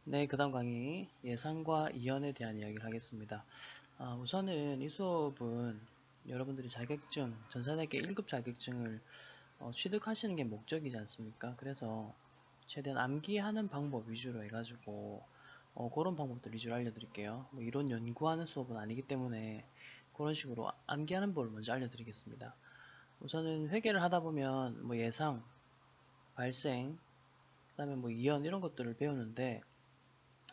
네, 그 다음 강의 예상과 이연에 대한 이야기를 하겠습니다. 우선은 이 수업은 여러분들이 자격증, 전산회계 1급 자격증을 취득하시는 게 목적이지 않습니까? 그래서 최대한 암기하는 방법 위주로 해가지고 그런 방법들 위주로 알려드릴게요. 뭐 이론 연구하는 수업은 아니기 때문에 그런 식으로 암기하는 법을 먼저 알려드리겠습니다. 우선은 회계를 하다 보면 뭐 예상, 발생, 그 다음에 뭐 이연 이런 것들을 배우는데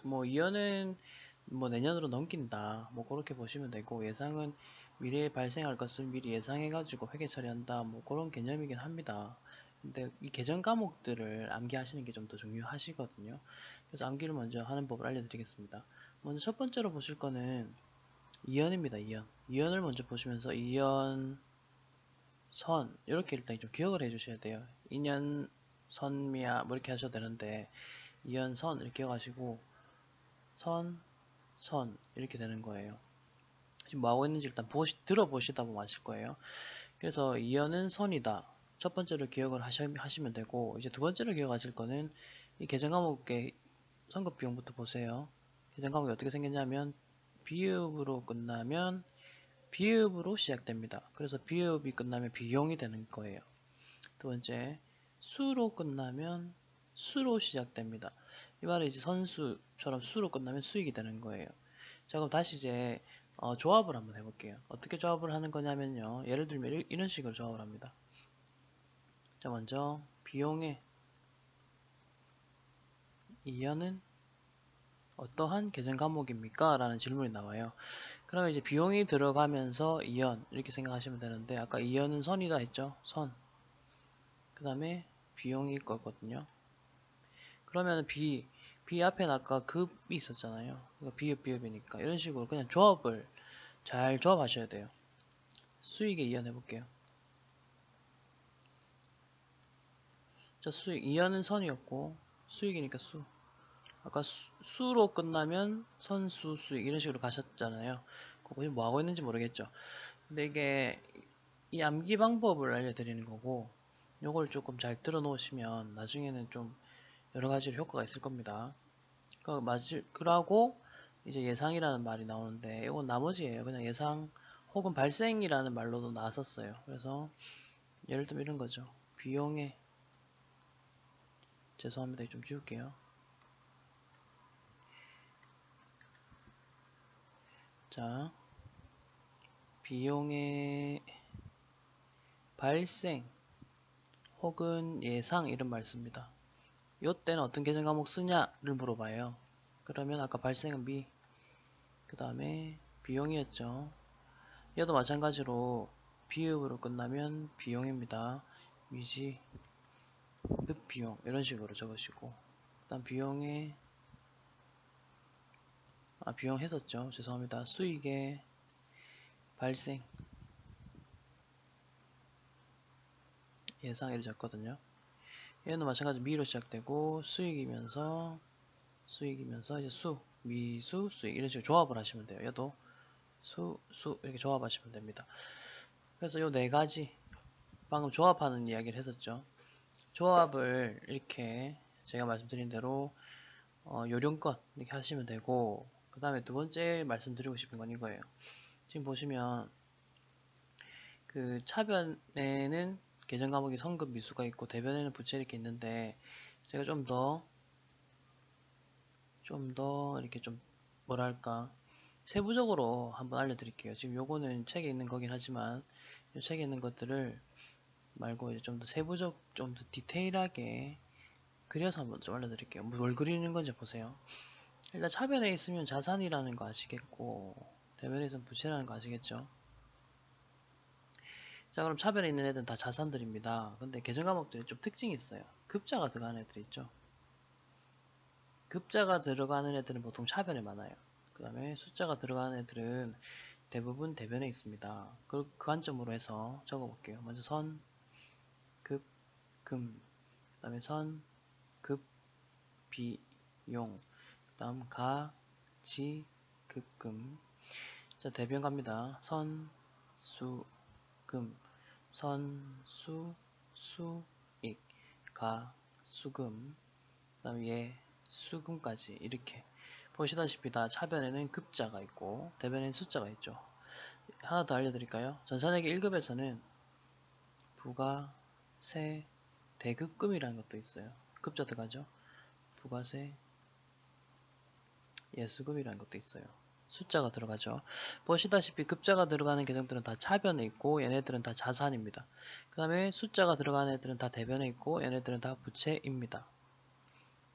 뭐 이연은 뭐 내년으로 넘긴다 뭐 그렇게 보시면 되고, 예상은 미래에 발생할 것을 미리 예상해 가지고 회계 처리한다 뭐 그런 개념이긴 합니다. 근데 이 계정 과목들을 암기하시는 게 좀 더 중요하시거든요. 그래서 암기를 먼저 하는 법을 알려드리겠습니다. 먼저 첫 번째로 보실 거는 이연입니다. 이연을 먼저 보시면서 이연 선 이렇게 일단 좀 기억을 해 주셔야 돼요. 인연 선미야 뭐 이렇게 하셔도 되는데, 이연 선 이렇게 기억하시고 선 이렇게 되는 거예요. 지금 뭐 하고 있는지 일단 들어보시다 보면 아실 거예요. 그래서 이연은 선이다. 첫 번째로 기억을 하시면 되고, 이제 두 번째로 기억하실 거는 이 계정 과목의 선급 비용부터 보세요. 계정 과목이 어떻게 생겼냐면 비읍으로 끝나면 비읍으로 시작됩니다. 그래서 비읍이 끝나면 비용이 되는 거예요. 두 번째, 수로 끝나면 수로 시작됩니다. 이 말은 이제 선수처럼 수로 끝나면 수익이 되는 거예요. 자, 그럼 다시 이제 조합을 한번 해볼게요. 어떻게 조합을 하는 거냐면요. 예를 들면 이런 식으로 조합을 합니다. 자, 먼저 비용의 이연은 어떠한 계정 과목입니까? 라는 질문이 나와요. 그러면 이제 비용이 들어가면서 이연 이렇게 생각하시면 되는데, 아까 이연은 선이다 했죠? 선. 그 다음에 비용이 거거든요. 그러면 B 앞에는 아까 급이 있었잖아요. 그러니까 비읍이니까 이런 식으로 그냥 조합을 잘 조합하셔야 돼요. 수익에 이연해 볼게요. 자, 수익 이연은 선이었고 수익이니까 수. 아까 수로 끝나면 선수 수익 이런 식으로 가셨잖아요. 그거 뭐 하고 있는지 모르겠죠. 근데 이게 이 암기 방법을 알려드리는 거고, 요걸 조금 잘 들어 놓으시면 나중에는 좀 여러 가지로 효과가 있을 겁니다. 그러고 이제 예상이라는 말이 나오는데 이건 나머지예요. 그냥 예상 혹은 발생이라는 말로도 나왔었어요. 그래서 예를 들면 이런 거죠. 비용에, 죄송합니다. 좀 지울게요. 자, 비용의 발생 혹은 예상 이런 말 씁니다. 요때는 어떤 계정 과목 쓰냐를 물어봐요. 그러면 아까 발생은 B, 그 다음에 비용이었죠. 얘도 마찬가지로 비읍으로 끝나면 비용입니다. 미지 비용 이런 식으로 적으시고, 일단 비용에 비용 했었죠. 죄송합니다. 수익의 발생 예상 이렇게 적거든요. 얘는 마찬가지 미로 시작되고 수익이면서 이제 미수 수익 이런 식으로 조합을 하시면 돼요. 얘도 수 이렇게 조합하시면 됩니다. 그래서 요 네 가지 방금 조합하는 이야기를 했었죠. 조합을 이렇게 제가 말씀드린 대로 요령껏 이렇게 하시면 되고, 그 다음에 두 번째 말씀드리고 싶은 건 이거예요. 지금 보시면 그 차변에는 계정 과목이 성급 미수가 있고 대변에는 부채 이렇게 있는데, 제가 좀 더 이렇게 좀 뭐랄까 세부적으로 한번 알려드릴게요. 지금 요거는 책에 있는 거긴 하지만 이 책에 있는 것들을 말고 이제 좀 더 좀 더 디테일하게 그려서 한번 좀 알려드릴게요. 뭘 그리는 건지 보세요. 일단 차변에 있으면 자산이라는 거 아시겠고, 대변에 있으면 부채라는 거 아시겠죠? 자, 그럼 차변에 있는 애들은 다 자산들입니다. 근데 계정 과목들이 좀 특징이 있어요. 급자가 들어가는 애들이 있죠. 급자가 들어가는 애들은 보통 차변에 많아요. 그 다음에 숫자가 들어가는 애들은 대부분 대변에 있습니다. 그 관점으로 해서 적어볼게요. 먼저 선, 급, 금, 그 다음에 선, 급, 비, 용, 그 다음 가, 지, 급, 금. 자, 대변 갑니다. 선, 수, 금, 선, 수, 수, 익, 가, 수금, 그 다음에 예, 수금까지 이렇게 보시다시피 다 차변에는 급자가 있고 대변에는 숫자가 있죠. 하나 더 알려드릴까요? 전산회계 1급에서는 부가세 대급금이라는 것도 있어요. 급자 들어가죠. 부가세 예수금이라는 것도 있어요. 숫자가 들어가죠. 보시다시피 급자가 들어가는 계정들은 다 차변에 있고 얘네들은 다 자산입니다. 그 다음에 숫자가 들어가는 애들은 다 대변에 있고 얘네들은 다 부채입니다.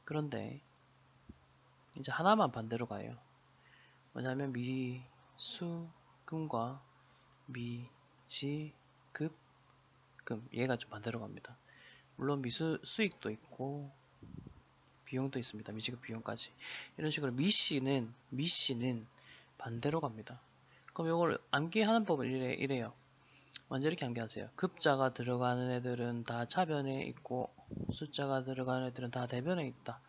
그런데 이제 하나만 반대로 가요. 뭐냐면 미수금과 미지급금 얘가 좀 반대로 갑니다. 물론 수익도 있고 비용도 있습니다. 미지급 비용까지. 이런 식으로 미씨는 반대로 갑니다. 그럼 이걸 암기하는 법은 이래요. 먼저 이렇게 암기하세요. 급자가 들어가는 애들은 다 차변에 있고 숫자가 들어가는 애들은 다 대변에 있다.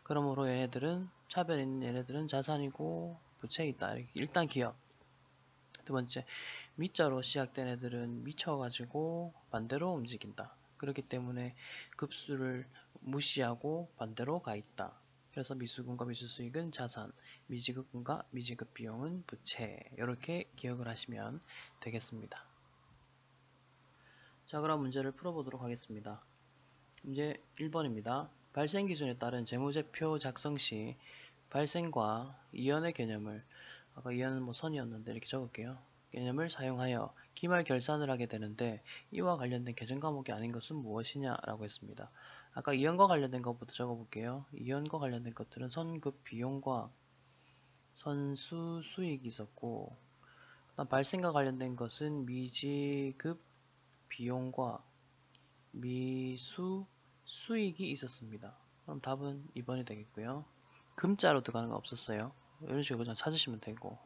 그러므로 얘네들은 차변에 있는 얘네들은 자산이고 부채에 있다. 이렇게 일단 기억. 두 번째, 미자로 시작된 애들은 미쳐가지고 반대로 움직인다. 그렇기 때문에 급수를 무시하고 반대로 가 있다. 그래서 미수금과 미수수익은 자산, 미지급금과 미지급 비용은 부채. 이렇게 기억을 하시면 되겠습니다. 자, 그럼 문제를 풀어보도록 하겠습니다. 문제 1번입니다. 발생 기준에 따른 재무제표 작성 시 발생과 이연의 개념을, 아까 이연은 뭐 선이었는데 이렇게 적을게요. 개념을 사용하여 기말 결산을 하게 되는데 이와 관련된 계정 과목이 아닌 것은 무엇이냐 라고 했습니다. 아까 이연과 관련된 것부터 적어볼게요. 이연과 관련된 것들은 선급 비용과 선수 수익이 있었고, 그다음 발생과 관련된 것은 미지급 비용과 미수 수익이 있었습니다. 그럼 답은 2번이 되겠고요. 금자로 들어가는 거 없었어요. 이런 식으로 그냥 찾으시면 되고.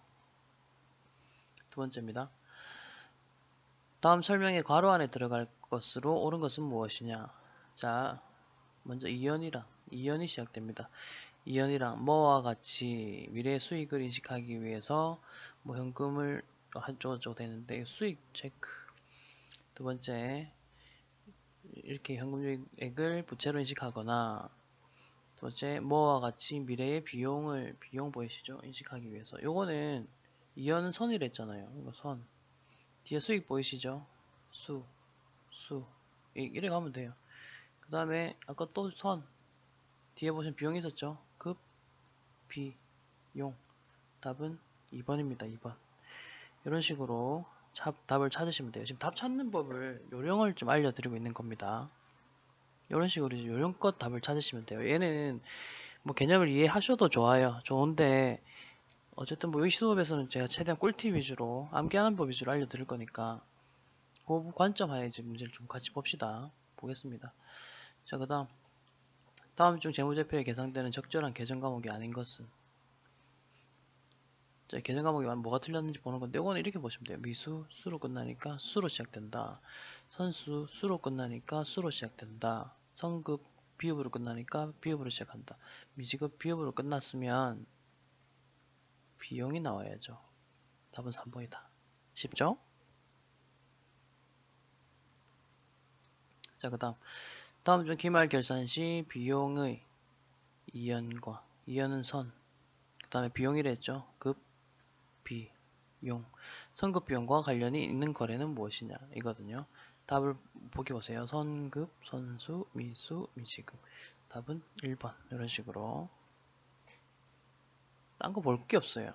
두 번째입니다. 다음 설명에 괄호 안에 들어갈 것으로 옳은 것은 무엇이냐. 자, 먼저 이연이 시작됩니다. 이연이랑 뭐와 같이 미래 수익을 인식하기 위해서 뭐 현금을 한쪽으로 되는데 수익 체크. 두 번째, 이렇게 현금액을 부채로 인식하거나, 두 번째, 뭐와 같이 미래의 비용 보이시죠? 인식하기 위해서. 요거는 이연은 선이랬잖아요. 이거 선. 뒤에 수익 보이시죠? 수. 이래 가면 돼요. 그 다음에 아까 또 선. 뒤에 보시면 비용이 있었죠? 급, 비용. 답은 2번입니다. 2번. 이런 식으로 답을 찾으시면 돼요. 지금 답 찾는 법을 요령을 좀 알려드리고 있는 겁니다. 이런 식으로 이제 요령껏 답을 찾으시면 돼요. 얘는 뭐 개념을 이해하셔도 좋은데 어쨌든 뭐 여기 시도법에서는 제가 최대한 꿀팁 위주로 암기하는 법 위주로 알려드릴 거니까 그 관점 하에 이제 문제를 좀 같이 봅시다. 보겠습니다. 자, 그 다음 중 재무제표에 계산되는 적절한 계정 과목이 아닌 것은. 자, 계정 과목이 뭐가 틀렸는지 보는 건데 이거는 이렇게 보시면 돼요. 미수 수로 끝나니까 수로 시작된다. 선수 수로 끝나니까 수로 시작된다. 성급 비읍으로 끝나니까 비읍으로 시작한다. 미지급 비읍으로 끝났으면 비용이 나와야죠. 답은 3번이다. 쉽죠? 자, 그 다음 중 기말 결산 시 비용의 이연은 선, 그 다음에 비용이라 했죠. 급, 비용, 선급 비용과 관련이 있는 거래는 무엇이냐 이거든요. 답을 보기 보세요. 선급, 선수, 미수, 미지급. 답은 1번. 이런 식으로 딴 거 볼 게 없어요.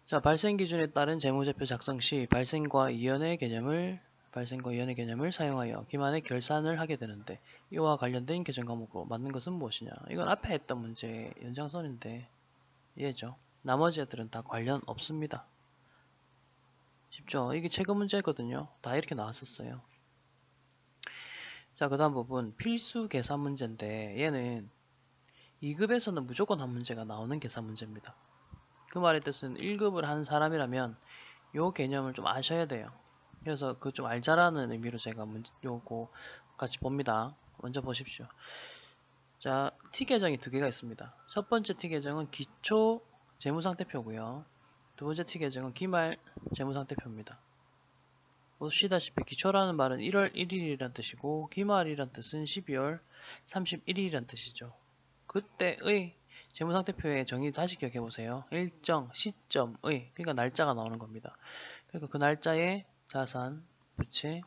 자, 발생 기준에 따른 재무제표 작성 시 발생과 이연의 개념을 사용하여 기만의 결산을 하게 되는데 이와 관련된 계정 과목으로 맞는 것은 무엇이냐. 이건 앞에 했던 문제의 연장선인데 얘죠. 나머지 애들은 다 관련 없습니다. 쉽죠? 이게 최근 문제거든요. 다 이렇게 나왔었어요. 자, 그 다음 부분 필수 계산 문제인데 얘는 2급에서는 무조건 한 문제가 나오는 계산 문제입니다. 그 말의 뜻은 1급을 한 사람이라면 요 개념을 좀 아셔야 돼요. 그래서 그 좀 알자라는 의미로 제가 요거 같이 봅니다. 먼저 보십시오. 자, T 계정이 두 개가 있습니다. 첫 번째 T 계정은 기초 재무상태표고요. 두 번째 T 계정은 기말 재무상태표입니다. 보시다시피 기초라는 말은 1월 1일이란 뜻이고 기말이란 뜻은 12월 31일이란 뜻이죠. 그때의 재무상태표의 정의 다시 기억해 보세요. 일정 시점의, 그러니까 날짜가 나오는 겁니다. 그러니까 그 날짜에 자산, 부채,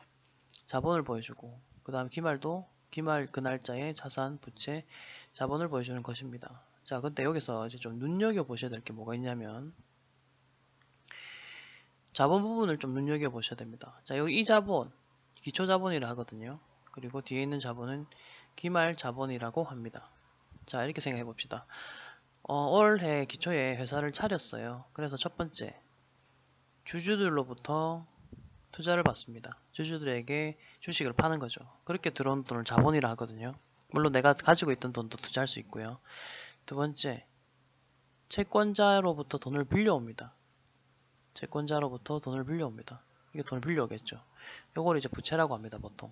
자본을 보여주고, 그 다음 기말도 기말 그 날짜에 자산, 부채, 자본을 보여주는 것입니다. 자, 근데 여기서 이제 좀 눈여겨 보셔야 될 게 뭐가 있냐면 자본 부분을 좀 눈여겨 보셔야 됩니다. 자, 여기 이 자본 기초 자본이라 하거든요. 그리고 뒤에 있는 자본은 기말 자본이라고 합니다. 자, 이렇게 생각해 봅시다. 올해 기초에 회사를 차렸어요. 그래서 첫 번째, 주주들로부터 투자를 받습니다. 주주들에게 주식을 파는 거죠. 그렇게 들어온 돈을 자본이라 하거든요. 물론 내가 가지고 있던 돈도 투자할 수 있고요. 두 번째, 채권자로부터 돈을 빌려옵니다. 채권자로부터 돈을 빌려옵니다. 이게 돈을 빌려오겠죠. 요걸 이제 부채라고 합니다, 보통.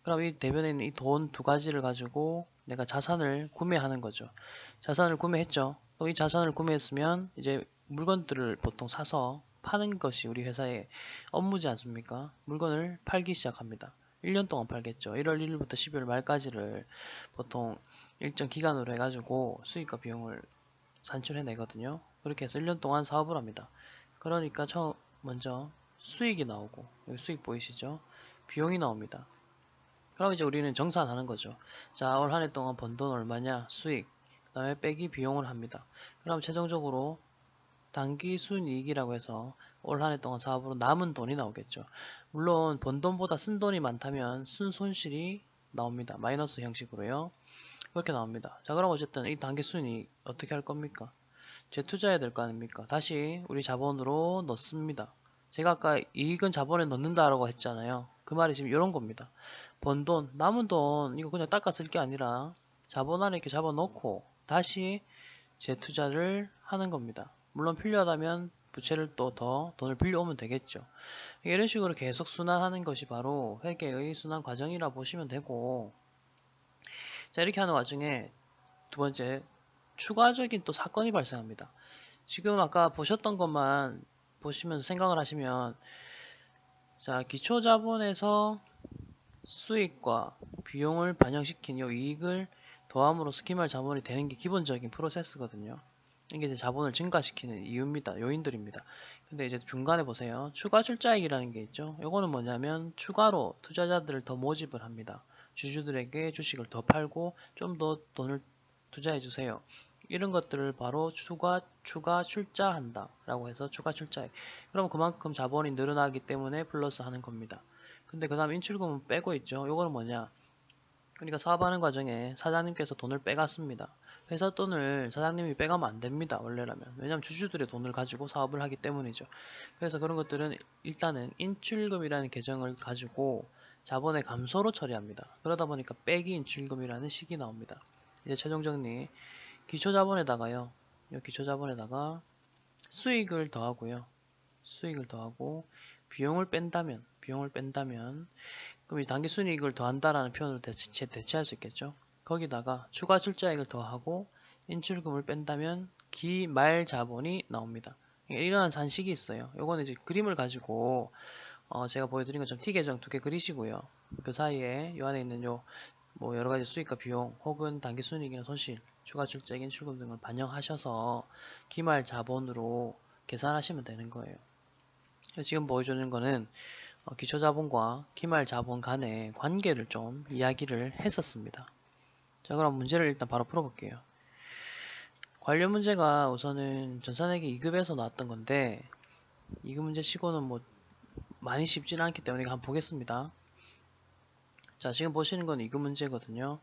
그럼 이 대변에 있는 이 돈 두 가지를 가지고 내가 자산을 구매하는 거죠. 자산을 구매했죠. 또 이 자산을 구매했으면 이제 물건들을 보통 사서 파는 것이 우리 회사의 업무지 않습니까? 물건을 팔기 시작합니다. 1년 동안 팔겠죠. 1월 1일부터 12월 말까지를 보통 일정 기간으로 해가지고 수익과 비용을 산출해 내거든요. 그렇게 해서 1년 동안 사업을 합니다. 그러니까 먼저 수익이 나오고, 여기 수익 보이시죠? 비용이 나옵니다. 그럼 이제 우리는 정산하는 거죠. 자, 올 한 해 동안 번 돈 얼마냐? 수익. 그 다음에 빼기 비용을 합니다. 그럼 최종적으로 단기 순이익이라고 해서 올 한 해 동안 사업으로 남은 돈이 나오겠죠. 물론 번 돈보다 쓴 돈이 많다면 순손실이 나옵니다. 마이너스 형식으로요. 그렇게 나옵니다. 자, 그럼 어쨌든 이 단기 순이익 어떻게 할 겁니까? 재투자해야 될 거 아닙니까? 다시 우리 자본으로 넣습니다. 제가 아까 이익은 자본에 넣는다라고 했잖아요. 그 말이 지금 이런 겁니다. 번 돈, 남은 돈 이거 그냥 닦아 쓸 게 아니라 자본 안에 이렇게 잡아놓고 다시 재투자를 하는 겁니다. 물론 필요하다면 부채를 또 더 돈을 빌려오면 되겠죠. 이런 식으로 계속 순환하는 것이 바로 회계의 순환 과정이라 보시면 되고, 자, 이렇게 하는 와중에 두 번째, 추가적인 또 사건이 발생합니다. 지금 아까 보셨던 것만 보시면서 생각을 하시면, 자, 기초자본에서 수익과 비용을 반영시킨 이 이익을 더함으로 스키말 자본이 되는 게 기본적인 프로세스거든요. 이게 이제 자본을 증가시키는 이유입니다. 요인들입니다. 근데 이제 중간에 보세요. 추가 출자액이라는 게 있죠. 요거는 뭐냐면 추가로 투자자들을 더 모집을 합니다. 주주들에게 주식을 더 팔고 좀 더 돈을 투자해 주세요. 이런 것들을 바로 추가 출자한다 라고 해서 추가 출자액. 그럼 그만큼 자본이 늘어나기 때문에 플러스 하는 겁니다. 근데 그 다음 인출금은 빼고 있죠. 요거는 뭐냐, 그러니까 사업하는 과정에 사장님께서 돈을 빼갔습니다. 회사 돈을 사장님이 빼가면 안 됩니다. 원래라면. 왜냐하면 주주들의 돈을 가지고 사업을 하기 때문이죠. 그래서 그런 것들은 일단은 인출금이라는 계정을 가지고 자본의 감소로 처리합니다. 그러다 보니까 빼기 인출금이라는 식이 나옵니다. 이제 최종 정리. 기초자본에다가요. 이 기초자본에다가 수익을 더하고요. 수익을 더하고 비용을 뺀다면 그럼 이 단기순이익을 더한다라는 표현으로 대체할 수 있겠죠. 거기다가 추가 출자액을 더하고 인출금을 뺀다면 기말 자본이 나옵니다. 이러한 산식이 있어요. 요거는 이제 그림을 가지고 제가 보여드린 것처럼 T 계정 두 개 그리시고요. 그 사이에 요 안에 있는 요 뭐 여러가지 수익과 비용 혹은 단기순이익이나 손실, 추가 출자액, 인출금 등을 반영하셔서 기말 자본으로 계산하시면 되는 거예요. 지금 보여주는 거는 기초자본과 기말자본 간의 관계를 좀 이야기를 했었습니다. 자, 그럼 문제를 일단 바로 풀어볼게요. 관련 문제가 우선은 전산회계 2급에서 나왔던 건데 2급 문제 치고는 뭐 많이 쉽지는 않기 때문에 한번 보겠습니다. 자, 지금 보시는 건 2급 문제거든요.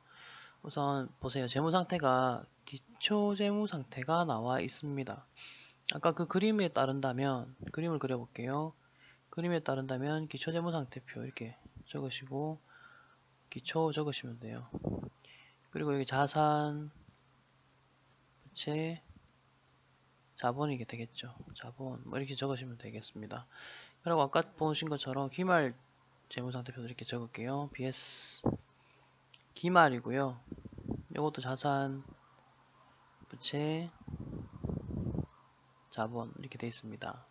우선 보세요. 재무상태가 기초재무상태가 나와 있습니다. 아까 그 그림에 따른다면 그림을 그려볼게요. 그림에 따른다면 기초재무상태표 이렇게 적으시고 기초 적으시면 돼요. 그리고 여기 자산, 부채, 자본이게 되겠죠. 자본 뭐 이렇게 적으시면 되겠습니다. 그리고 아까 보신 것처럼 기말 재무상태표도 이렇게 적을게요. BS 기말이고요. 이것도 자산, 부채, 자본 이렇게 되어 있습니다.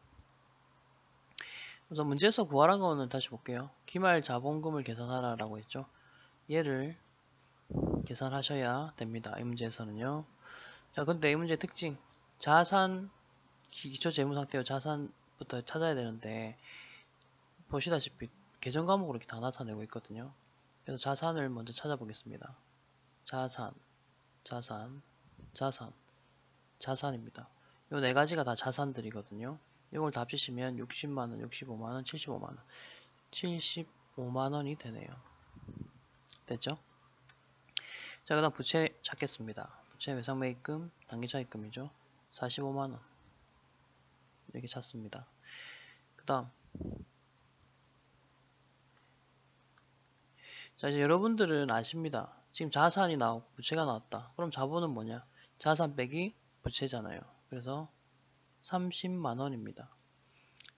우선 문제에서 구하라는 거는 다시 볼게요. 기말 자본금을 계산하라 라고 했죠. 얘를 계산하셔야 됩니다. 이 문제에서는요. 자, 근데 이 문제의 특징. 자산, 기초 재무 상태와 자산부터 찾아야 되는데, 보시다시피 계정 과목으로 이렇게 다 나타내고 있거든요. 그래서 자산을 먼저 찾아보겠습니다. 자산, 자산, 자산, 자산입니다. 이 네 가지가 다 자산들이거든요. 이걸 다 합치시면 60만원, 65만원, 75만원, 75만원이 되네요. 됐죠? 자, 그 다음 부채 찾겠습니다. 부채 외상매입금, 단기차입금이죠. 45만원. 이렇게 찾습니다. 그 다음. 자, 이제 여러분들은 아십니다. 지금 자산이 나오고 부채가 나왔다. 그럼 자본은 뭐냐? 자산 빼기 부채잖아요. 그래서 30만원입니다.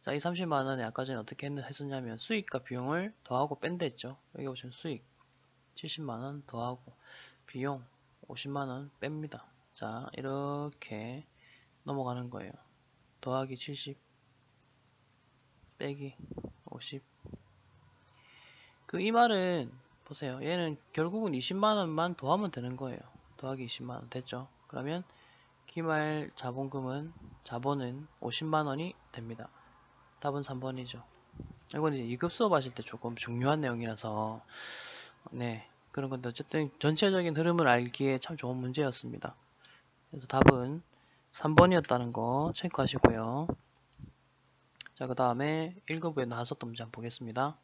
자, 이 30만원에 아까 전에 어떻게 했었냐면 수익과 비용을 더하고 뺀다 했죠. 여기 보시면 수익 70만원 더하고 비용 50만원 뺍니다. 자, 이렇게 넘어가는 거예요. 더하기 70 빼기 50. 이 말은 보세요. 얘는 결국은 20만원만 더하면 되는 거예요. 더하기 20만원 됐죠. 그러면 기말 자본은 50만원이 됩니다. 답은 3번이죠. 이건 이제 2급 수업 하실 때 조금 중요한 내용이라서 네, 그런 건데 어쨌든 전체적인 흐름을 알기에 참 좋은 문제였습니다. 그래서 답은 3번이었다는 거 체크하시고요. 자, 그 다음에 1급에 나왔었던 문제 한번 보겠습니다.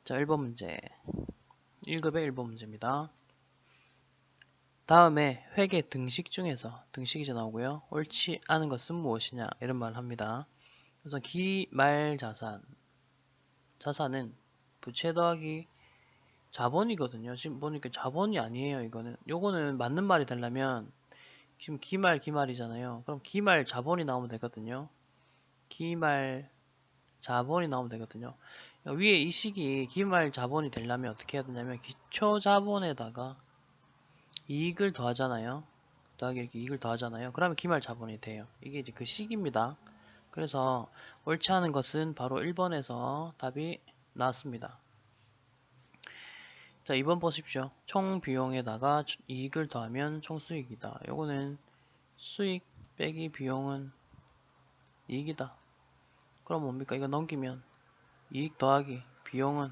자, 1번 문제. 1급의 1번 문제입니다. 다음에 회계 등식 중에서 등식이 이제 나오고요. 옳지 않은 것은 무엇이냐 이런 말을 합니다. 그래서 기말자산 자산은 부채 더하기 자본이거든요. 지금 보니까 자본이 아니에요. 이거는 요거는 맞는 말이 되려면 지금 기말이잖아요. 그럼 기말 자본이 나오면 되거든요. 기말 자본이 나오면 되거든요. 위에 이 식이 기말 자본이 되려면 어떻게 해야 되냐면 기초 자본에다가 이익을 더하잖아요. 더하기 이렇게 이익을 더하잖아요. 그러면 기말 자본이 돼요. 이게 이제 그 식입니다. 그래서 옳지 않은 것은 바로 1번에서 답이 나왔습니다. 자, 2번 보십시오. 총 비용에다가 이익을 더하면 총 수익이다. 요거는 수익 빼기 비용은 이익이다. 그럼 뭡니까? 이거 넘기면 이익 더하기 비용은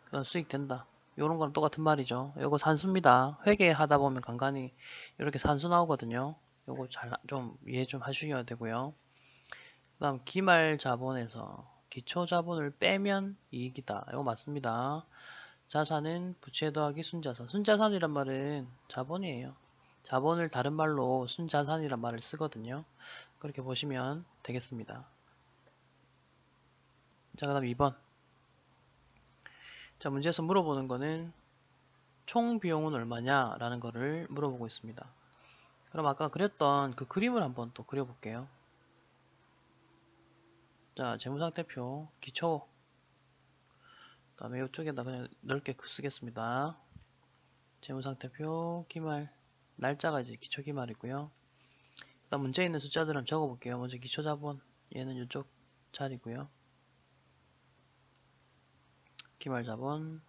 그럼 수익 된다. 요런 거랑 똑같은 말이죠. 요거 산수입니다. 회계하다 보면 간간히 이렇게 산수 나오거든요. 요거 좀 이해 좀 하셔야 되고요. 그 다음 기말 자본에서 기초 자본을 빼면 이익이다. 이거 맞습니다. 자산은 부채 더하기 순자산. 순자산이란 말은 자본이에요. 자본을 다른 말로 순자산이란 말을 쓰거든요. 그렇게 보시면 되겠습니다. 자, 그 다음 2번. 자, 문제에서 물어보는 거는 총 비용은 얼마냐 라는 거를 물어보고 있습니다. 그럼 아까 그렸던 그 그림을 한번 또 그려볼게요. 자, 재무상태표 기초 그 다음에 이쪽에다 그냥 넓게 쓰겠습니다. 재무상태표 기말 날짜가 이제 기초 기말이고요. 그 다음 문제에 있는 숫자들은 적어볼게요. 먼저 기초자본 얘는 이쪽 자리고요. 기말자본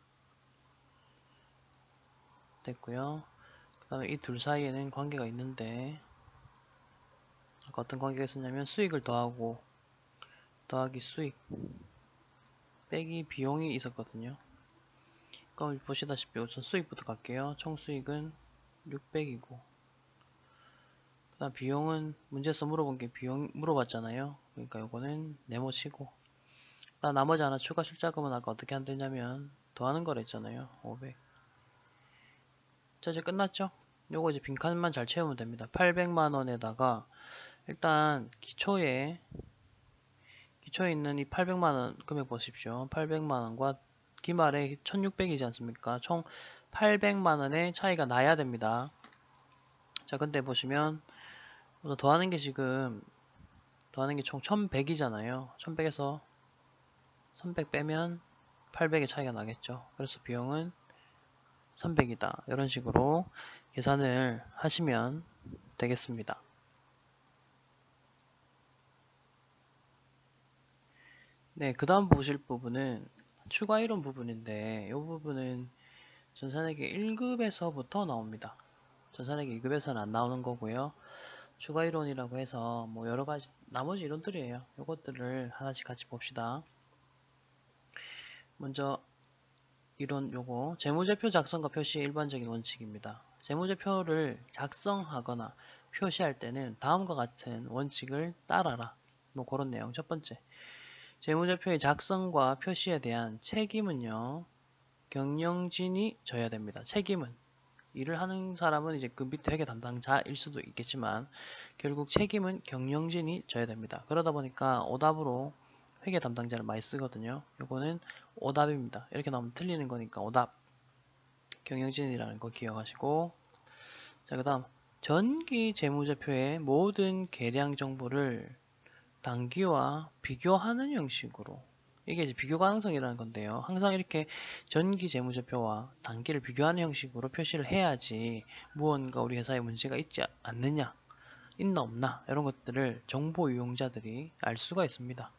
됐고요. 그 다음에 이 둘 사이에는 관계가 있는데 아까 어떤 관계가 있었냐면 수익을 더하고 더하기 수익 빼기 비용이 있었거든요. 그럼 보시다시피 우선 수익부터 갈게요. 총 수익은 600이고 그 다음 비용은 문제에서 물어본 게 비용 물어봤잖아요. 그러니까 요거는 네모치고 그 다음 나머지 하나 추가 출자금은 아까 어떻게 하면 되냐면 더하는 거라 했잖아요. 500. 자, 이제 끝났죠? 요거 이제 빈칸만 잘 채우면 됩니다. 800만원에다가 일단 기초에 있는 이 800만원 금액 보십시오. 800만원과 기말에 1600이지 않습니까? 총 800만원의 차이가 나야 됩니다. 자, 근데 보시면 우선 더하는 게 총 1100이잖아요. 1100에서 300 빼면 800의 차이가 나겠죠. 그래서 비용은 300이다. 이런 식으로 계산을 하시면 되겠습니다. 네, 그 다음 보실 부분은 추가 이론 부분인데, 이 부분은 전산회계 1급에서부터 나옵니다. 전산회계 2급에서는 안 나오는 거고요. 추가 이론이라고 해서 뭐 여러 가지 나머지 이론들이에요. 요것들을 하나씩 같이 봅시다. 먼저 이론 요거 재무제표 작성과 표시의 일반적인 원칙입니다. 재무제표를 작성하거나 표시할 때는 다음과 같은 원칙을 따라라. 뭐 그런 내용. 첫 번째, 재무제표의 작성과 표시에 대한 책임은요, 경영진이 져야 됩니다. 책임은 일을 하는 사람은 이제 그 밑에 회계 담당자일 수도 있겠지만 결국 책임은 경영진이 져야 됩니다. 그러다 보니까 오답으로 회계 담당자를 많이 쓰거든요. 요거는 오답입니다. 이렇게 나오면 틀리는 거니까 오답. 경영진이라는 거 기억하시고, 자, 그 다음 전기 재무제표의 모든 계량 정보를 단기와 비교하는 형식으로, 이게 이제 비교 가능성이라는 건데요. 항상 이렇게 전기 재무제표와 단기를 비교하는 형식으로 표시를 해야지 무언가 우리 회사에 문제가 있지 않느냐, 있나 없나, 이런 것들을 정보 이용자들이 알 수가 있습니다.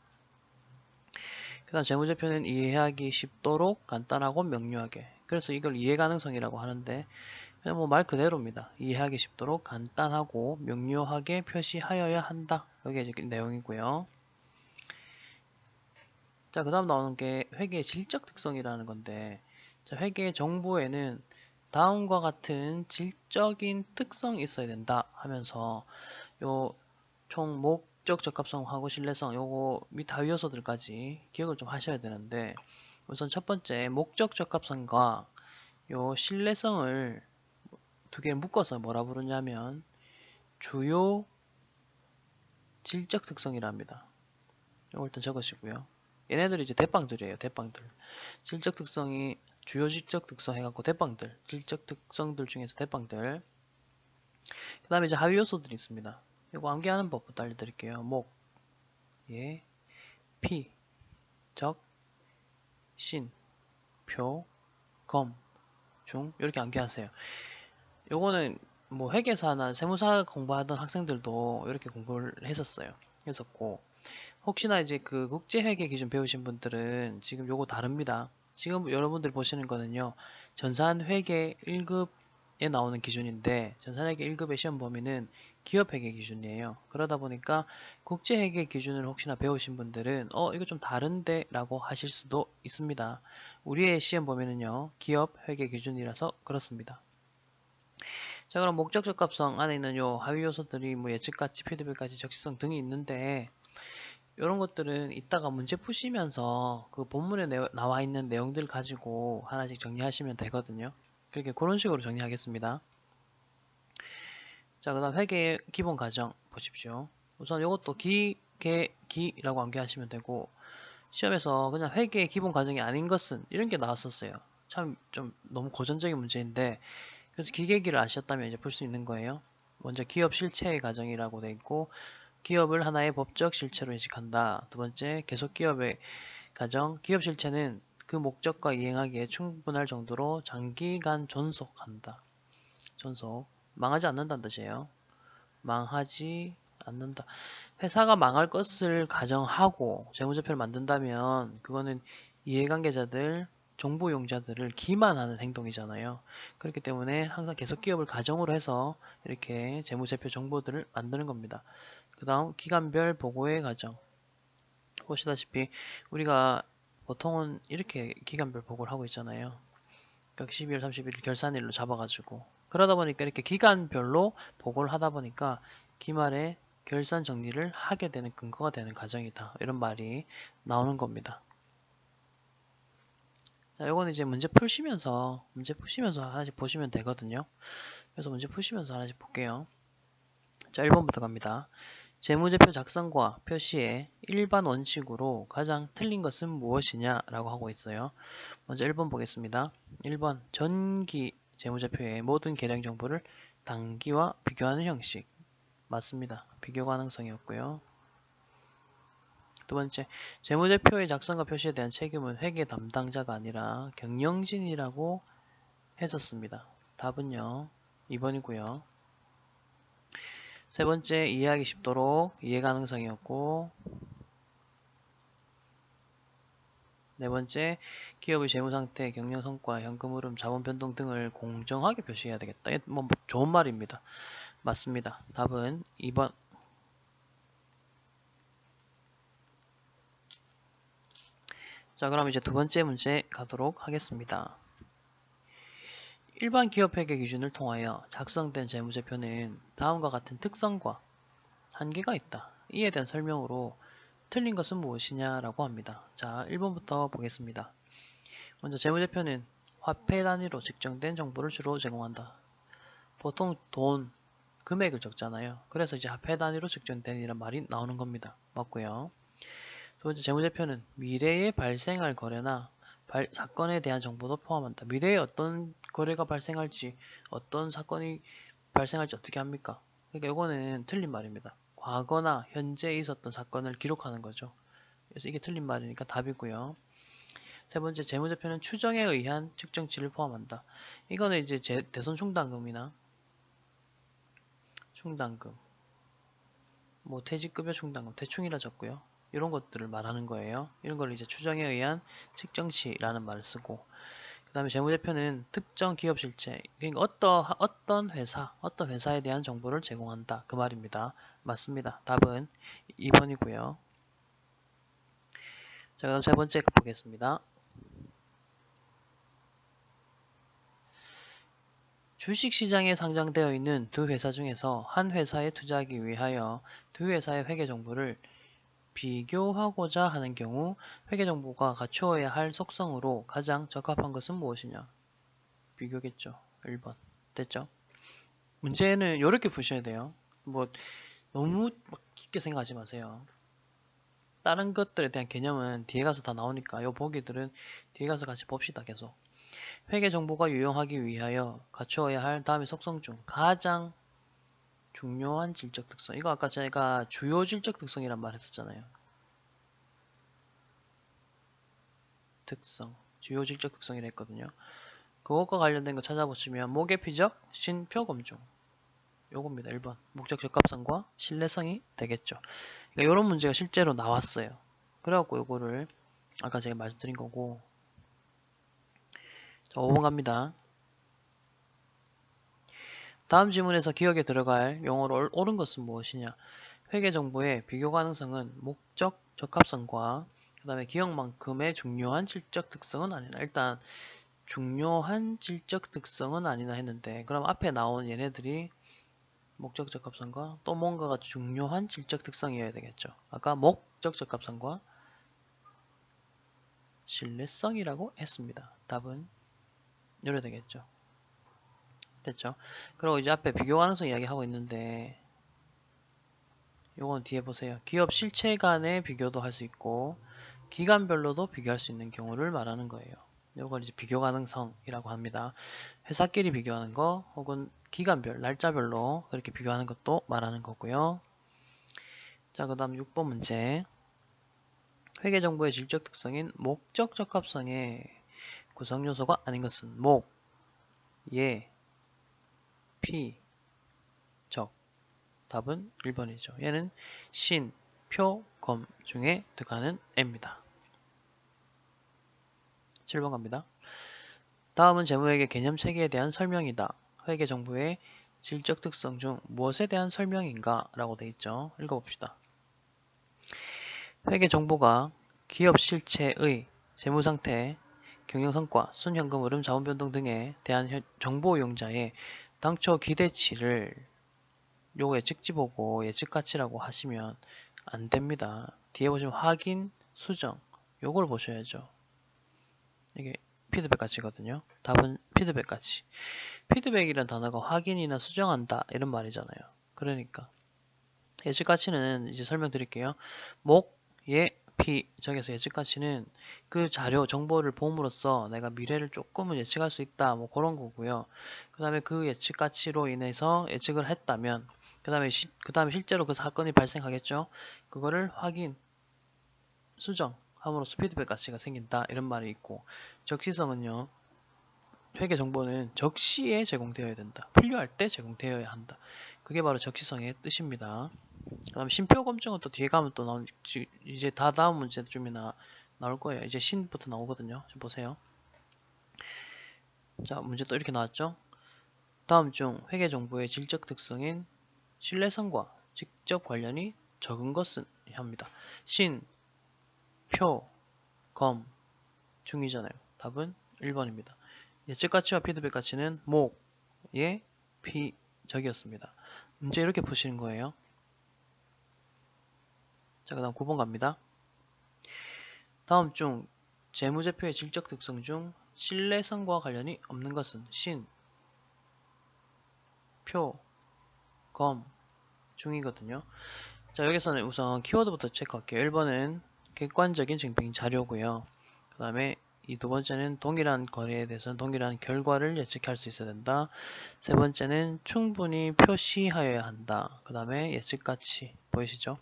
그 다음 재무제표는 이해하기 쉽도록 간단하고 명료하게, 그래서 이걸 이해 가능성이라고 하는데 그냥 뭐 말 그대로입니다. 이해하기 쉽도록 간단하고 명료하게 표시하여야 한다. 여기 이제 내용이고요. 자, 그 다음 나오는 게 회계의 질적 특성이라는 건데, 자, 회계 정보에는 다음과 같은 질적인 특성이 있어야 된다 하면서 요 총 목적 적합성하고 신뢰성 요거 밑 하위 요소들까지 기억을 좀 하셔야 되는데, 우선 첫 번째 목적 적합성과 요 신뢰성을 두 개를 묶어서 뭐라 부르냐면 주요 질적 특성이랍니다. 요걸 일단 적으시고요. 얘네들이 이제 대빵들이에요. 대빵들. 질적 특성이 주요 질적 특성 해갖고 대빵들. 질적 특성들 중에서 대빵들. 그 다음에 이제 하위 요소들이 있습니다. 이거 암기하는 법부터 알려드릴게요. 목, 예, 피, 적, 신, 표, 검, 중 이렇게 암기하세요. 요거는 뭐 회계사나 세무사 공부하던 학생들도 이렇게 공부를 했었고, 혹시나 이제 그 국제회계 기준 배우신 분들은 지금 요거 다릅니다. 지금 여러분들 보시는 거는요, 전산회계 1급에 나오는 기준인데, 전산회계 1급의 시험 범위는 기업회계 기준이에요. 그러다 보니까 국제회계 기준을 혹시나 배우신 분들은 이거 좀 다른데 라고 하실 수도 있습니다. 우리의 시험 범위는요, 기업회계 기준이라서 그렇습니다. 자, 그럼 목적적 합성 안에 있는 요 하위 요소들이 뭐 예측가치, 피드백가치, 적시성 등이 있는데, 이런 것들은 이따가 문제 푸시면서 그 본문에 나와 있는 내용들 가지고 하나씩 정리하시면 되거든요. 그렇게 그런 식으로 정리하겠습니다. 자, 그 다음 회계 기본 과정 보십시오. 우선 이것도 기라고 암기하시면 되고, 시험에서 그냥 회계의 기본 과정이 아닌 것은 이런 게 나왔었어요. 참 좀 너무 고전적인 문제인데, 그래서 기계기를 아셨다면 이제 풀 수 있는 거예요. 먼저 기업 실체의 과정이라고 돼 있고, 기업을 하나의 법적 실체로 인식한다. 두 번째, 계속 기업의 가정, 기업 실체는 그 목적과 이행하기에 충분할 정도로 장기간 존속한다. 존속. 망하지 않는다는 뜻이에요. 망하지 않는다. 회사가 망할 것을 가정하고 재무제표를 만든다면 그거는 이해관계자들, 정보용자들을 기만하는 행동이잖아요. 그렇기 때문에 항상 계속 기업을 가정으로 해서 이렇게 재무제표 정보들을 만드는 겁니다. 그 다음 기간별 보고의 과정. 보시다시피 우리가 보통은 이렇게 기간별 보고를 하고 있잖아요. 그러니까 12월 31일 결산일로 잡아가지고 그러다 보니까 이렇게 기간별로 보고를 하다 보니까 기말에 결산 정리를 하게 되는 근거가 되는 과정이다. 이런 말이 나오는 겁니다. 자, 요거는 이제 문제 푸시면서 하나씩 보시면 되거든요. 그래서 문제 푸시면서 하나씩 볼게요. 자, 1번부터 갑니다. 재무제표 작성과 표시의 일반 원칙으로 가장 틀린 것은 무엇이냐 라고 하고 있어요. 먼저 1번 보겠습니다. 1번 전기 재무제표의 모든 계량 정보를 단기와 비교하는 형식. 맞습니다. 비교 가능성이었고요. 두 번째, 재무제표의 작성과 표시에 대한 책임은 회계 담당자가 아니라 경영진이라고 했었습니다. 답은요, 2번이고요. 세 번째, 이해하기 쉽도록 이해 가능성이었고, 네 번째, 기업의 재무상태, 경영성과, 현금 흐름, 자본 변동 등을 공정하게 표시해야 되겠다. 뭐 좋은 말입니다. 맞습니다. 답은 2번. 자, 그럼 이제 두 번째 문제 가도록 하겠습니다. 일반 기업회계 기준을 통하여 작성된 재무제표는 다음과 같은 특성과 한계가 있다. 이에 대한 설명으로 틀린 것은 무엇이냐라고 합니다. 자, 1번부터 보겠습니다. 먼저 재무제표는 화폐 단위로 측정된 정보를 주로 제공한다. 보통 돈, 금액을 적잖아요. 그래서 이제 화폐 단위로 측정된 이런 말이 나오는 겁니다. 맞고요. 두 번째, 재무제표는 미래에 발생할 거래나 사건에 대한 정보도 포함한다. 미래에 어떤 거래가 발생할지, 어떤 사건이 발생할지 어떻게 합니까? 그러니까 이거는 틀린 말입니다. 과거나 현재에 있었던 사건을 기록하는 거죠. 그래서 이게 틀린 말이니까 답이고요. 세 번째, 재무제표는 추정에 의한 측정치를 포함한다. 이거는 이제 대손 충당금이나 충당금, 뭐 퇴직급여 충당금, 대충이라 적고요. 이런 것들을 말하는 거예요. 이런 걸 이제 추정에 의한 측정치라는 말을 쓰고, 그 다음에 재무제표는 특정 기업 실체, 그러니까 어떤 회사에 대한 정보를 제공한다. 그 말입니다. 맞습니다. 답은 2번이고요. 자, 그럼 세 번째 보겠습니다. 주식시장에 상장되어 있는 두 회사 중에서 한 회사에 투자하기 위하여 두 회사의 회계 정보를 비교하고자 하는 경우 회계 정보가 갖추어야 할 속성으로 가장 적합한 것은 무엇이냐? 비교겠죠. 1번. 됐죠? 문제는 이렇게 푸셔야 돼요. 뭐 너무 깊게 생각하지 마세요. 다른 것들에 대한 개념은 뒤에 가서 다 나오니까 요 보기들은 뒤에 가서 같이 봅시다. 계속. 회계 정보가 유용하기 위하여 갖추어야 할 다음의 속성 중 가장 중요한 질적 특성. 이거 아까 제가 주요 질적 특성이란 말 했었잖아요. 특성. 주요 질적 특성이라 했거든요. 그것과 관련된 거 찾아보시면 모계피적, 신표 검증. 요겁니다. 1번. 목적 적합성과 신뢰성이 되겠죠. 그러니까 이런 문제가 실제로 나왔어요. 그래갖고 요거를 아까 제가 말씀드린 거고. 자, 5번 갑니다. 다음 지문에서 기억에 들어갈 용어로 옳은 것은 무엇이냐? 회계 정보의 비교 가능성은 목적 적합성과 그 다음에 기억만큼의 중요한 질적 특성은 아니나. 일단 중요한 질적 특성은 아니나 했는데 그럼 앞에 나온 얘네들이 목적 적합성과 또 뭔가가 중요한 질적 특성이어야 되겠죠. 아까 목적 적합성과 신뢰성이라고 했습니다. 답은 이래야 되겠죠. 됐죠? 그리고 이제 앞에 비교 가능성 이야기하고 있는데 요건 뒤에 보세요. 기업 실체 간의 비교도 할 수 있고 기간별로도 비교할 수 있는 경우를 말하는 거예요. 요걸 이제 비교 가능성이라고 합니다. 회사끼리 비교하는 거 혹은 기간별, 날짜별로 그렇게 비교하는 것도 말하는 거고요. 자, 그 다음 6번 문제. 회계정보의 질적 특성인 목적 적합성의 구성 요소가 아닌 것은 목, 예, 피, 적. 답은 1번이죠. 얘는 신, 표, 검 중에 들어가는 애입니다. 7번 갑니다. 다음은 재무회계 개념 체계에 대한 설명이다. 회계 정보의 질적 특성 중 무엇에 대한 설명인가? 라고 되어 있죠. 읽어봅시다. 회계 정보가 기업 실체의 재무상태, 경영성과, 순현금 흐름, 자본 변동 등에 대한 정보 이용자의 당초 기대치를 요 예측지 보고 예측가치라고 하시면 안 됩니다. 뒤에 보시면 확인, 수정 요걸 보셔야죠. 이게 피드백 가치거든요. 답은 피드백 가치. 피드백이란 단어가 확인이나 수정한다 이런 말이잖아요. 그러니까 예측 가치는 이제 설명드릴게요. 목, 예, 피 저기서 예측 가치는 그 자료 정보를 봄으로써 내가 미래를 조금은 예측할 수 있다 뭐 그런 거고요. 그 다음에 그 예측 가치로 인해서 예측을 했다면 그 다음에 실제로 그 사건이 발생하겠죠. 그거를 확인, 수정 함으로써 피드백 가치가 생긴다 이런 말이 있고 적시성은요. 회계 정보는 적시에 제공되어야 된다. 필요할 때 제공되어야 한다. 그게 바로 적시성의 뜻입니다. 그 다음 심표 검증은 또 뒤에 가면 또 나온 이제 다 다음 문제쯤이나 나올 거예요. 이제 신부터 나오거든요. 좀 보세요. 자, 문제 또 이렇게 나왔죠? 다음 중 회계 정보의 질적 특성인 신뢰성과 직접 관련이 적은 것은 합니다. 신, 표, 검, 중이잖아요. 답은 1번입니다. 예측 가치와 피드백 가치는 목, 예, 적이었습니다. 문제 이렇게 푸시는 거예요. 자, 그 다음 9번 갑니다. 다음 중 재무제표의 질적 특성 중 신뢰성과 관련이 없는 것은 신, 표, 검, 중이거든요. 자, 여기서는 우선 키워드부터 체크할게요. 1번은 객관적인 증빙 자료고요. 그 다음에 이 두 번째는 동일한 거래에 대해서는 동일한 결과를 예측할 수 있어야 된다. 세 번째는 충분히 표시하여야 한다. 그 다음에 예측가치 보이시죠?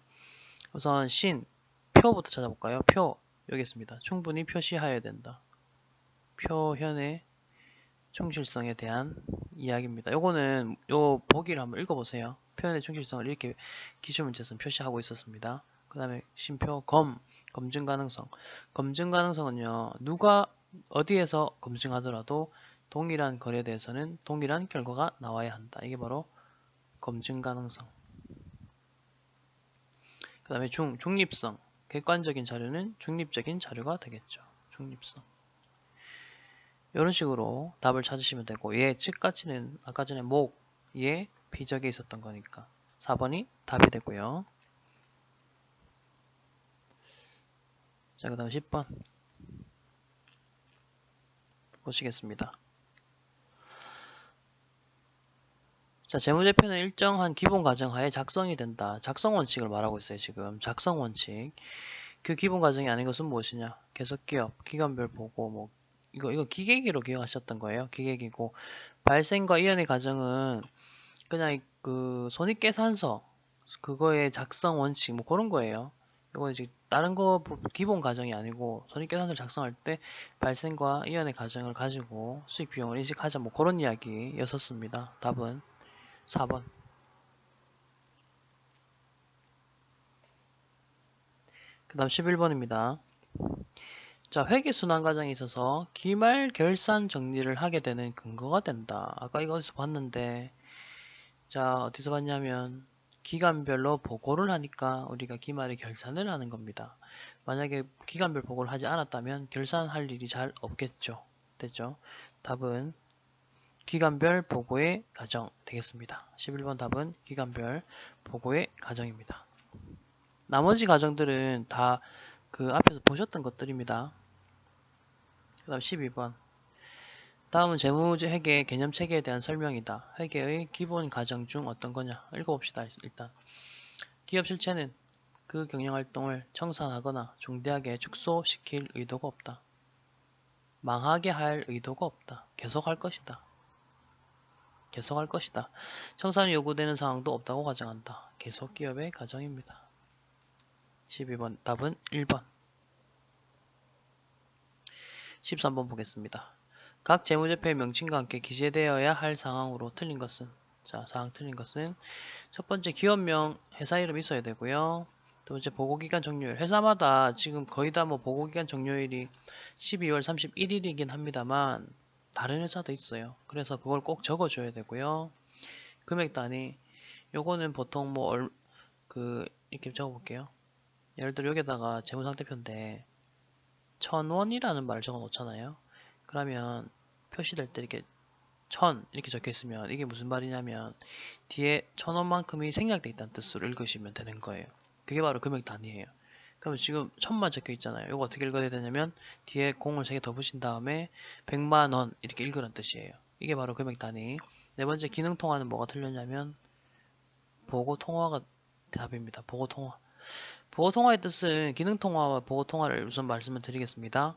우선 신, 표부터 찾아볼까요? 표, 여기 있습니다. 충분히 표시하여야 된다. 표현의 충실성에 대한 이야기입니다. 요거는 요 보기를 한번 읽어보세요. 표현의 충실성을 이렇게 기출문제에서 표시하고 있었습니다. 그 다음에 심표 검증 가능성. 검증 가능성은요, 누가 어디에서 검증하더라도 동일한 거래에 대해서는 동일한 결과가 나와야 한다. 이게 바로 검증 가능성. 그 다음에 중립성. 객관적인 자료는 중립적인 자료가 되겠죠. 중립성. 이런 식으로 답을 찾으시면 되고, 예측 가치는 아까 전에 목, 예, 비적에 있었던 거니까 4번이 답이 되고요. 자, 그 다음 10번 보시겠습니다. 자, 재무제표는 일정한 기본 과정하에 작성이 된다. 작성 원칙을 말하고 있어요. 지금 작성 원칙. 그 기본 과정이 아닌 것은 무엇이냐? 계속기업, 기관별 보고, 뭐 이거 기계기로 기억하셨던 거예요. 기계기고, 발생과 이연의 과정은 그냥 그 손익계산서 그거의 작성 원칙 뭐 그런 거예요. 이거 이제 다른 거 기본 과정이 아니고 손익계산서를 작성할 때 발생과 이연의 과정을 가지고 수익 비용을 인식하자 뭐 그런 이야기였었습니다. 답은 4번. 그 다음 11번입니다. 자, 회계순환 과정에 있어서 기말 결산 정리를 하게 되는 근거가 된다. 아까 이거 어디서 봤는데, 자, 어디서 봤냐면 기간별로 보고를 하니까 우리가 기말에 결산을 하는 겁니다. 만약에 기간별 보고를 하지 않았다면 결산할 일이 잘 없겠죠. 됐죠? 답은 기간별 보고의 과정 되겠습니다. 11번 답은 기간별 보고의 과정입니다. 나머지 과정들은 다 그 앞에서 보셨던 것들입니다. 그 다음 12번. 다음은 재무회계 개념체계에 대한 설명이다. 회계의 기본 과정 중 어떤 거냐? 읽어봅시다. 일단 기업 실체는 그 경영활동을 청산하거나 중대하게 축소시킬 의도가 없다. 망하게 할 의도가 없다. 계속할 것이다. 계속할 것이다. 청산이 요구되는 상황도 없다고 가정한다. 계속 기업의 가정입니다. 12번 답은 1번. 13번 보겠습니다. 각 재무제표의 명칭과 함께 기재되어야 할 상황으로 틀린 것은, 자, 상황 틀린 것은 첫 번째 기업명, 회사 이름 있어야 되고요. 두 번째 보고기간 종료일. 회사마다 지금 거의 다 뭐 보고기간 종료일이 12월 31일이긴 합니다만 다른 회사도 있어요. 그래서 그걸 꼭 적어줘야 되고요. 금액 단위. 요거는 보통 뭐 이렇게 적어볼게요. 예를 들어 여기다가 재무상태표인데 1000원이라는 말을 적어 놓잖아요. 그러면 표시될 때 이렇게 1000 이렇게 적혀 있으면 이게 무슨 말이냐면 뒤에 1000원만큼이 생략돼 있다는 뜻으로 읽으시면 되는 거예요. 그게 바로 금액 단위예요. 그럼 지금 1000만 적혀 있잖아요. 이거 어떻게 읽어야 되냐면 뒤에 공을 3개 더 붙인 다음에 100만원 이렇게 읽으라는 뜻이에요. 이게 바로 금액 단위. 네 번째 기능통화는 뭐가 틀렸냐면 보고통화가 답입니다. 보고통화. 보고통화의 뜻은 기능통화와 보고통화를 우선 말씀을 드리겠습니다.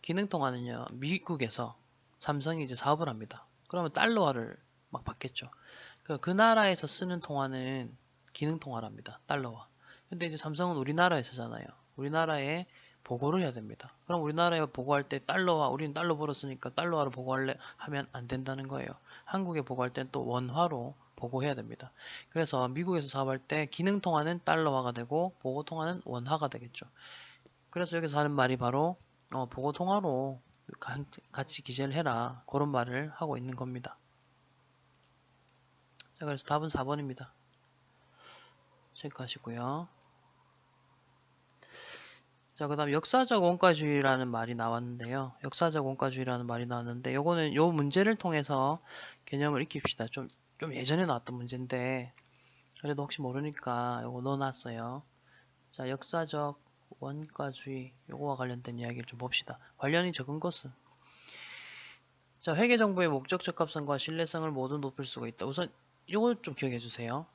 기능통화는요, 미국에서 삼성이 이제 사업을 합니다. 그러면 달러화를 막 받겠죠. 그 나라에서 쓰는 통화는 기능통화랍니다. 달러화. 근데 이제 삼성은 우리나라에 쓰잖아요. 우리나라에 보고를 해야 됩니다. 그럼 우리나라에 보고할 때 달러화, 우리는 달러 벌었으니까 달러화로 보고할래 하면 안 된다는 거예요. 한국에 보고할 땐 또 원화로 보고해야 됩니다. 그래서 미국에서 사업할 때 기능통화는 달러화가 되고 보고통화는 원화가 되겠죠. 그래서 여기서 하는 말이 바로 보고 통화로 같이 기재를 해라, 그런 말을 하고 있는 겁니다. 자, 그래서 답은 4번입니다. 체크하시고요. 자, 그 다음 역사적 원가주의라는 말이 나왔는데요. 역사적 원가주의라는 말이 나왔는데, 요거는 요 문제를 통해서 개념을 익힙시다. 좀 예전에 나왔던 문제인데, 그래도 혹시 모르니까 요거 넣어놨어요. 자, 역사적 원가주의, 요거와 관련된 이야기를 좀 봅시다. 관련이 적은 것은, 자, 회계정보의 목적 적합성과 신뢰성을 모두 높일 수가 있다. 우선 요거 좀 기억해 주세요.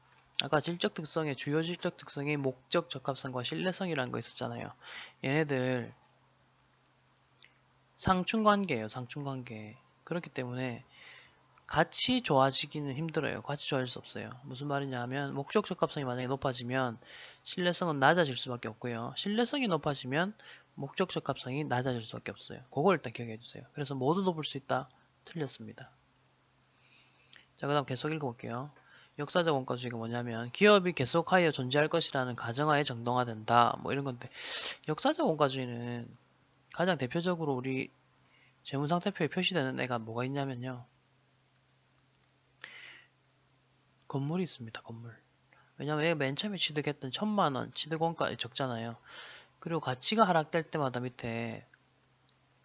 아까 질적 특성의 주요 질적 특성이 목적 적합성과 신뢰성이라는 거 있었잖아요. 얘네들 상충관계예요. 상충관계. 그렇기 때문에 같이 좋아지기는 힘들어요. 같이 좋아질 수 없어요. 무슨 말이냐 하면 목적 적합성이 만약에 높아지면 신뢰성은 낮아질 수밖에 없고요. 신뢰성이 높아지면 목적 적합성이 낮아질 수밖에 없어요. 그걸 일단 기억해 주세요. 그래서 모두 높을 수 있다. 틀렸습니다. 자, 그 다음 계속 읽어볼게요. 역사적 원가주의가 뭐냐면 기업이 계속하여 존재할 것이라는 가정하에 정당화된다. 뭐 이런 건데, 역사적 원가주의는 가장 대표적으로 우리 재무상태표에 표시되는 애가 뭐가 있냐면요. 건물이 있습니다. 건물. 왜냐면 얘가 맨 처음에 취득했던 1000만원 취득원가 적잖아요. 그리고 가치가 하락될 때마다 밑에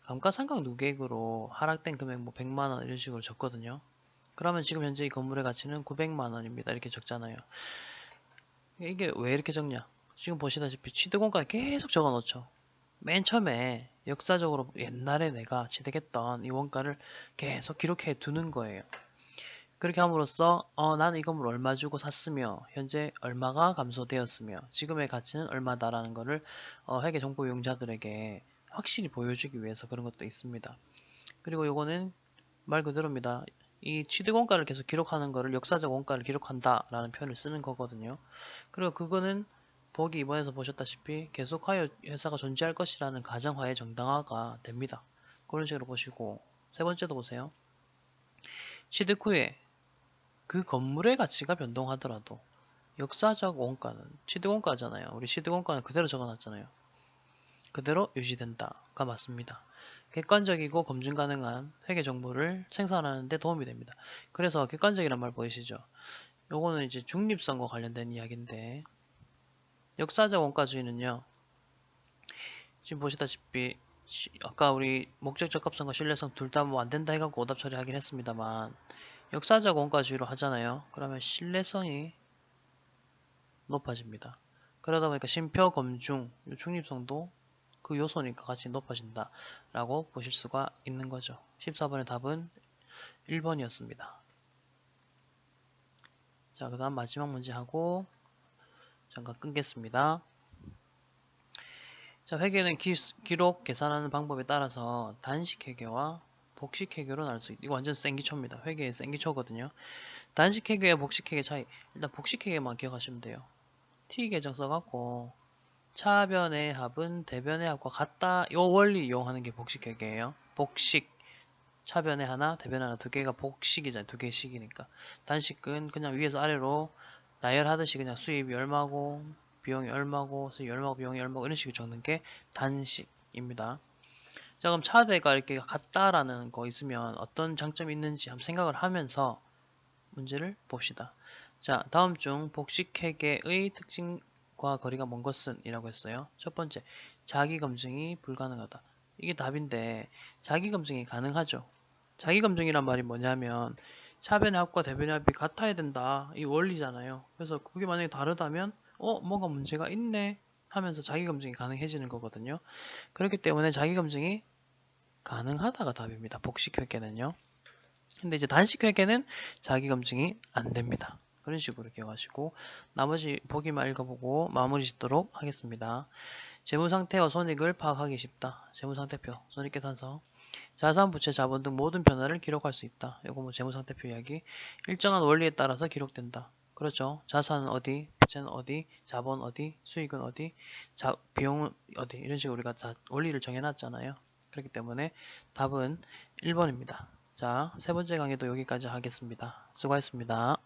감가상각 누계액으로 하락된 금액 뭐 100만원 이런 식으로 적거든요. 그러면 지금 현재 이 건물의 가치는 900만원입니다. 이렇게 적잖아요. 이게 왜 이렇게 적냐? 지금 보시다시피 취득원가를 계속 적어 놓죠. 맨 처음에 역사적으로 옛날에 내가 취득했던 이 원가를 계속 기록해 두는 거예요. 그렇게 함으로써 나는 이 건물 얼마 주고 샀으며 현재 얼마가 감소되었으며 지금의 가치는 얼마다라는 거를 회계 정보 이용자들에게 확실히 보여주기 위해서 그런 것도 있습니다. 그리고 요거는 말 그대로입니다. 이 취득 원가를 계속 기록하는 거를 역사적 원가를 기록한다라는 표현을 쓰는 거거든요. 그리고 그거는 보기 2번에서 보셨다시피 계속하여 회사가 존재할 것이라는 가정하에 정당화가 됩니다. 그런 식으로 보시고, 세 번째도 보세요. 취득 후에 그 건물의 가치가 변동하더라도 역사적 원가는 취득 원가잖아요. 우리 취득 원가는 그대로 적어놨잖아요. 그대로 유지된다가 맞습니다. 객관적이고 검증 가능한 회계 정보를 생산하는 데 도움이 됩니다. 그래서 객관적이란 말 보이시죠? 요거는 이제 중립성과 관련된 이야기인데, 역사적 원가주의는요, 지금 보시다시피 아까 우리 목적 적합성과 신뢰성 둘 다 뭐 안 된다 해갖고 오답 처리하긴 했습니다만, 역사적 원가주의로 하잖아요. 그러면 신뢰성이 높아집니다. 그러다 보니까 심표, 검중, 중립성도 그 요소니까 같이 높아진다 라고 보실 수가 있는 거죠. 14번의 답은 1번이었습니다. 자, 그 다음 마지막 문제 하고 잠깐 끊겠습니다. 자, 회계는 기록 계산하는 방법에 따라서 단식 회계와 복식 회계로 나눌 수 있다. 이거 완전 생기초입니다. 회계의 생기초거든요. 단식 회계와 복식 회계 차이. 일단 복식 회계만 기억하시면 돼요. T 계정 써갖고 차변의 합은 대변의 합과 같다. 이 원리 이용하는 게 복식 회계예요. 복식. 차변의 하나, 대변의 하나 두 개가 복식이잖아요. 두 개씩이니까. 단식은 그냥 위에서 아래로 나열하듯이 그냥 수입이 얼마고 비용이 얼마고 수입이 얼마고 비용이 얼마고 이런 식으로 적는 게 단식입니다. 자, 그럼 차대가 이렇게 같다라는 거 있으면 어떤 장점이 있는지 한번 생각을 하면서 문제를 봅시다. 자, 다음 중 복식회계의 특징과 거리가 먼 것은? 이라고 했어요. 첫 번째, 자기검증이 불가능하다. 이게 답인데 자기검증이 가능하죠. 자기검증이란 말이 뭐냐면 차변의 합과 대변의 합이 같아야 된다. 이 원리잖아요. 그래서 그게 만약에 다르다면 뭔가 문제가 있네 하면서 자기검증이 가능해지는 거거든요. 그렇기 때문에 자기검증이 가능하다가 답입니다. 복식회계는요. 근데 이제 단식회계는 자기검증이 안 됩니다. 그런 식으로 기억하시고 나머지 보기만 읽어보고 마무리 짓도록 하겠습니다. 재무상태와 손익을 파악하기 쉽다. 재무상태표, 손익계산서, 자산, 부채, 자본 등 모든 변화를 기록할 수 있다. 이거 뭐 재무상태표 이야기. 일정한 원리에 따라서 기록된다. 그렇죠. 자산은 어디, 부채는 어디, 자본 어디, 수익은 어디, 비용은 어디, 이런 식으로 우리가 원리를 정해놨잖아요. 그렇기 때문에 답은 1번입니다. 자, 세 번째 강의도 여기까지 하겠습니다. 수고하셨습니다.